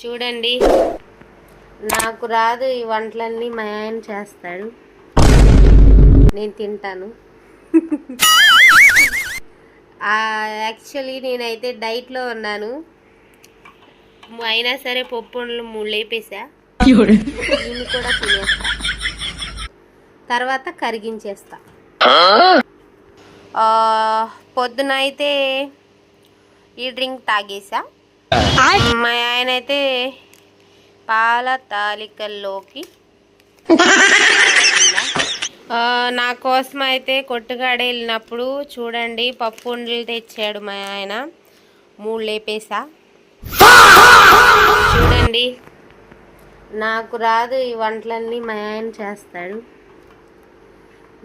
చూడండి, నాకు రాదు ఈ వంటలన్నీ మా ఆయన చేస్తాడు, నేను తింటాను. యాక్చువల్లీ నేనైతే డైట్లో ఉన్నాను, అయినా సరే పప్పులు 3 లేపేసా, దీన్ని కూడా తినేస్తా, తర్వాత కరిగించేస్తా. పొద్దున అయితే ఈ డ్రింక్ తాగేసా. మా ఆయన అయితే పాల తాలికల్లోకి నా కోసం అయితే కొట్టుగాడ వెళ్ళినప్పుడు చూడండి పప్పు ఉండలు తెచ్చాడు మా ఆయన, 3 లేపేసా. చూడండి, నాకు రాదు ఈ వంటలన్నీ మా ఆయన చేస్తాడు,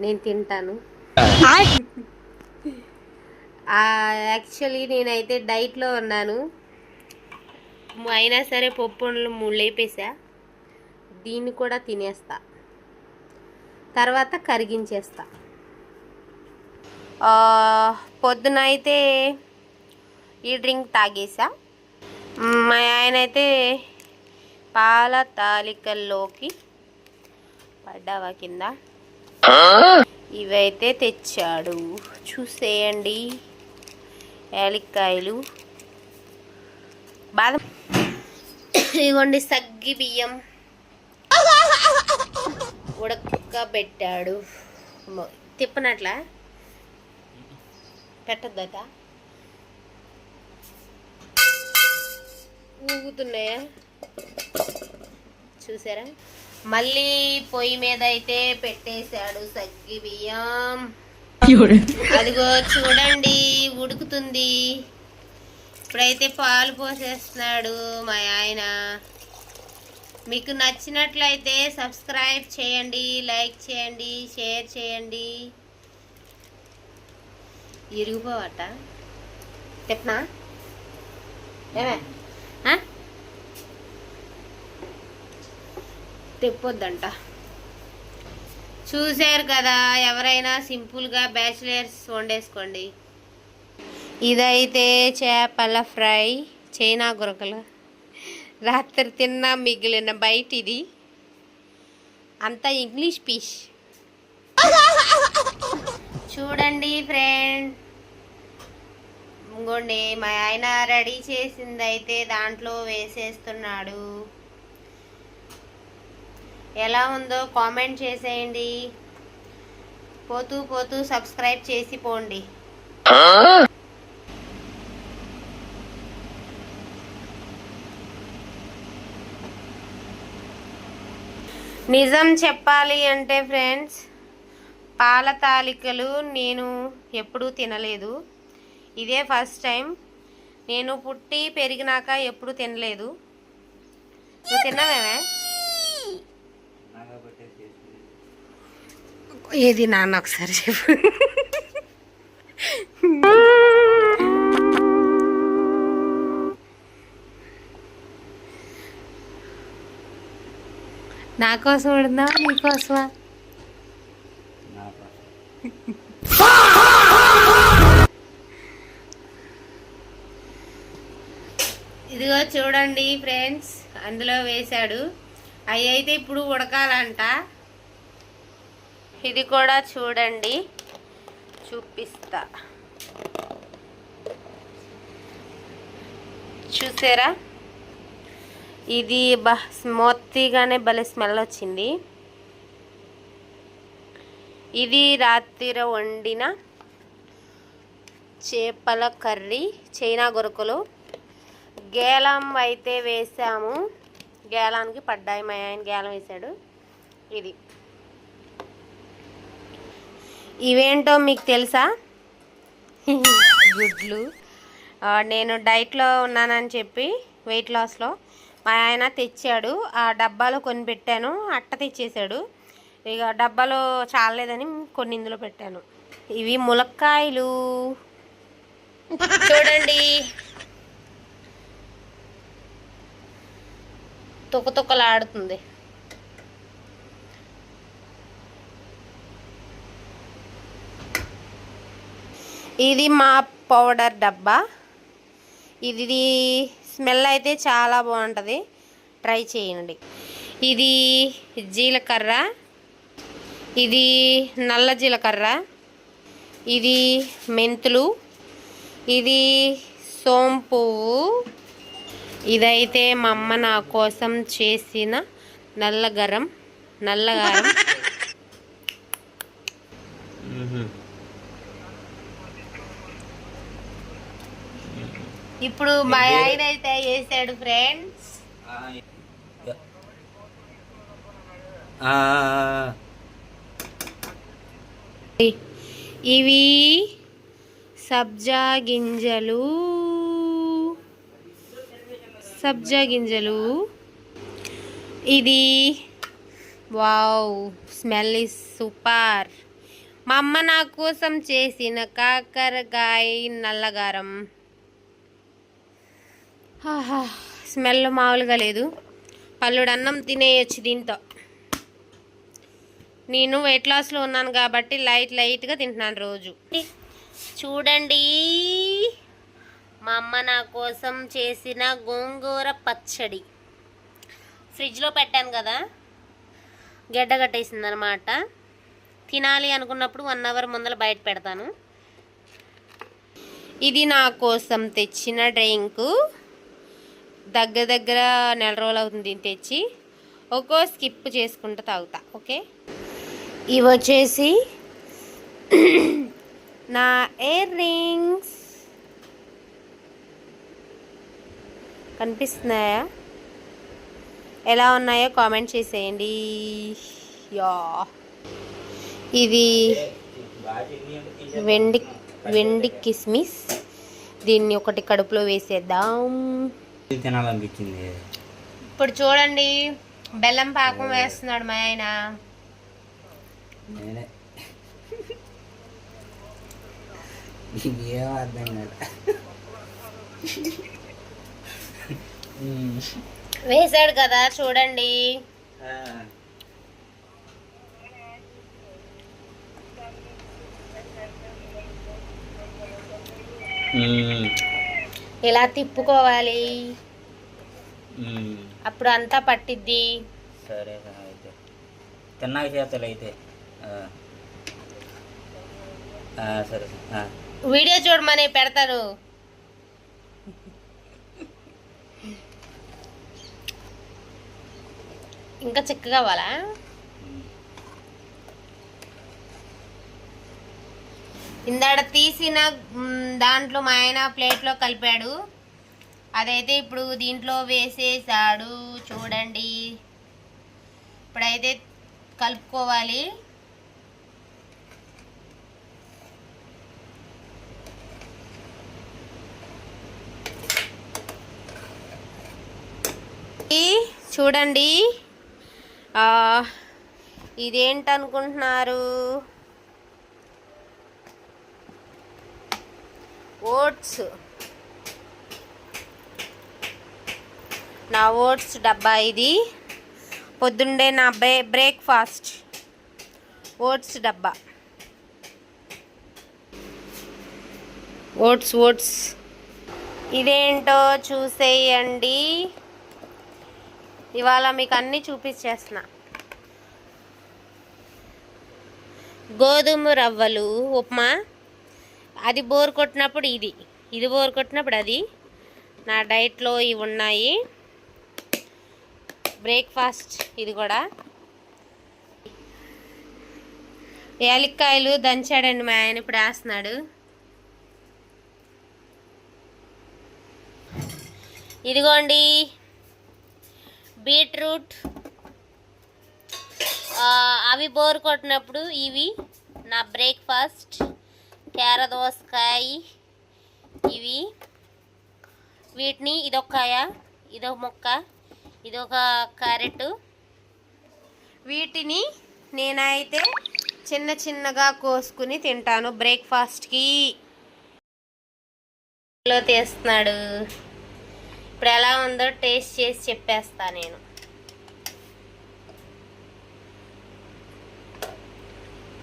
నేను తింటాను. యాక్చువల్లీ నేనైతే డైట్లో ఉన్నాను, అయినా సరే పప్పులు 3 లేపేసా, దీన్ని కూడా తినేస్తా, తర్వాత కరిగించేస్తా. పొద్దున అయితే ఈ డ్రింక్ తాగేసా. మా ఆయన అయితే పాల తాలికల్లోకి పడ్డావా కింద ఇవైతే తెచ్చాడు, చూసేయండి. యాలక్కాయలు, బాదం, ఇగోండి సగ్గి బియ్యం ఉడకబెట్టాడు. తిప్పనట్లా పెట్టద్దట, ఊగుతున్నాయా చూసారా. మళ్ళీ పొయ్యి మీద అయితే పెట్టేశాడు సగ్గి బియ్యం, అదిగో చూడండి ఉడుకుతుంది. ఇప్పుడైతే పాలు పోసేస్తున్నాడు మా ఆయన. మీకు నచ్చినట్లయితే సబ్స్క్రైబ్ చేయండి, లైక్ చేయండి, షేర్ చేయండి. ఇరిగిపోవట చెప్పనా ఏమే తెప్పొద్దంట. చూశారు కదా, ఎవరైనా సింపుల్గా బ్యాచిలర్స్ వండేసుకోండి. ఇదైతే చేపల ఫ్రై, చైనా గురకలు, రాత్రి తిన్న మిగిలిన బయట, ఇది అంతా ఇంగ్లీష్ ఫిష్. చూడండి ఫ్రెండ్, ఇంకోండి మా ఆయన రెడీ చేసింది అయితే దాంట్లో వేసేస్తున్నాడు. ఎలా ఉందో కామెంట్ చేసేయండి. పోతూ పోతూ సబ్స్క్రైబ్ చేసి పోండి. నిజం చెప్పాలి అంటే ఫ్రెండ్స్, పాల తాలికలు నేను ఎప్పుడూ తినలేదు, ఇదే ఫస్ట్ టైం. నేను పుట్టి పెరిగినాక ఎప్పుడు తినలేదు. నువ్వు తిన్నావేమే? ఏది నాన్న ఒకసారి చెప్పు. నా కోసం వండున్నావా నీకోసమా? ఇదిగో చూడండి ఫ్రెండ్స్, అందులో వేశాడు. అవి అయితే ఇప్పుడు ఉడకాలంట. ఇది కూడా చూడండి, చూపిస్తా. చూసారా, ఇది మొత్తిగానే భలే స్మెల్ వచ్చింది. ఇది రాత్రి వండిన చేపల కర్రీ, చైనా గురకలు. గేలం అయితే వేసాము, గేలానికి పడ్డాయి, మా ఆయన గేలం వేసాడు. ఇది ఇవేంటో మీకు తెలుసా? గుడ్లు. నేను డైట్లో ఉన్నానని చెప్పి వెయిట్ లాస్లో మా ఆయన తెచ్చాడు, ఆ డబ్బాలో కొన్ని పెట్టాను, అట్ట తెచ్చేసాడు. ఇక డబ్బాలో చాలేదని కొన్ని ఇందులో పెట్టాను. ఇవి ములక్కాయలు చూడండి, తుక్కలాడుతుంది. ఇది మా పౌడర్ డబ్బా, ఇది స్మెల్ అయితే చాలా బాగుంటుంది, ట్రై చేయండి. ఇది జీలకర్ర, ఇది నల్ల జీలకర్ర, ఇది మెంతులు, ఇది సోంపు. ఇదైతే మా అమ్మ నా కోసం చేసిన నల్లగారం. ఇప్పుడు మా ఆయన అయితే వేసాడు ఫ్రెండ్స్. ఇవి సబ్జా గింజలు. ఇది వావ్, స్మెల్ ఇస్ సూపర్. మా అమ్మ నా కోసం చేసిన కాకరకాయ నల్లగారం. స్మెల్ మామూలుగా లేదు. పల్లుడు అన్నం తినేయచ్చు దీంతో. నేను వెయిట్ లాస్లో ఉన్నాను కాబట్టి లైట్గా తింటున్నాను రోజు. చూడండి, మా అమ్మ నా కోసం చేసిన గోంగూర పచ్చడి. ఫ్రిడ్జ్లో పెట్టాను కదా, గడ్డ కట్టేసింది అనమాట. తినాలి అనుకున్నప్పుడు 1 అవర్ ముందర బయట పెడతాను. ఇది నా కోసం తెచ్చిన డ్రింకు. దగ్గర నెల రోజులు అవుతుంది దీన్ని తెచ్చి. ఒక్కో స్కిప్ చేసుకుంటూ తాగుతా. ఓకే, ఇవి వచ్చేసి నా ఇయర్ రింగ్స్. కనిపిస్తున్నాయా? ఎలా ఉన్నాయో కామెంట్ చేసేయండి. యా, ఇది వెండి కిస్మిస్. దీన్ని ఒకటి కడుపులో వేసేద్దాం. తినాలనిపించింది. ఇప్పుడు చూడండి, బెల్లం పాకం వేస్తున్నాడు మా ఆయన. ఏం అర్థం కాదు. వేసాడు కదా, చూడండి. ఇలా తిప్పుకోవాలి, అప్పుడు అంతా పట్టిద్ది. సరే అయితే తిన్నాక చేతలు అయితే. సరే, వీడియో చూడమని పెడతాను. ఇంకా చిక్కగా అవ్వాలా? ఇందాడ తీసిన దాంట్లో మా ఆయన ప్లేట్లో కలిపాడు. అదైతే ఇప్పుడు దీంట్లో వేసేసాడు. చూడండి, ఇప్పుడైతే కలుపుకోవాలి. చూడండి, ఇదేంటనుకుంటున్నారు? ఓట్స్. నా ఓట్స్ డబ్బా ఇది. పొద్దుండే నా బ్రేక్ఫాస్ట్ ఓట్స్ డబ్బా. ఓట్స్ ఇదేంటో చూసేయండి. ఇవాళ మీకు అన్నీ చూపించేస్తున్నా. గోధుమ రవ్వలు ఉప్మా. అది బోర్ కొట్టినప్పుడు ఇది బోర్ కొట్టినప్పుడు అది. నా డైట్లో ఇవి ఉన్నాయి. బ్రేక్ఫాస్ట్ ఇది కూడా. యాలక్కాయలు దంచాడండి మా ఆయన, ఇప్పుడు వేస్తున్నాడు. ఇదిగోండి బీట్రూట్. అవి బోర్ కొట్టినప్పుడు ఇవి నా బ్రేక్ఫాస్ట్. కేర దోసకాయ ఇవి. వీటిని ఇదొక కాయ, ఇదొక మొక్క, ఇదొక క్యారెట్. వీటిని నేనైతే చిన్నగా కోసుకుని తింటాను బ్రేక్ఫాస్ట్కి. తీస్తున్నాడు. ఇప్పుడు ఎలా ఉందో టేస్ట్ చేసి చెప్పేస్తా నేను.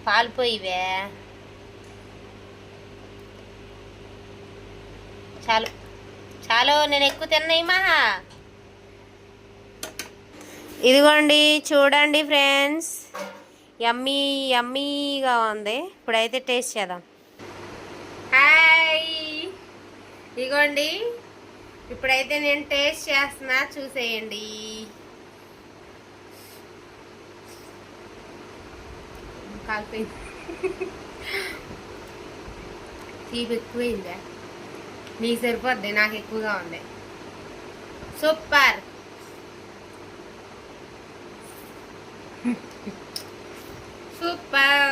పాలిపోయివే చాలు చాలు, నేను ఎక్కువ తిన్నాయి మహా. ఇదిగోండి చూడండి ఫ్రెండ్స్, యమ్మీ యమ్మీగా ఉంది. ఇప్పుడైతే టేస్ట్ చేద్దాం. హాయ్, ఇదిగోండి ఇప్పుడైతే నేను టేస్ట్ చేస్తున్నా, చూసేయండి. కాలిపోయింది. తీపి ఎక్కువైందా? నీకు సరిపోద్ది, నాకు ఎక్కువగా ఉంది. సూపర్. సూపర్.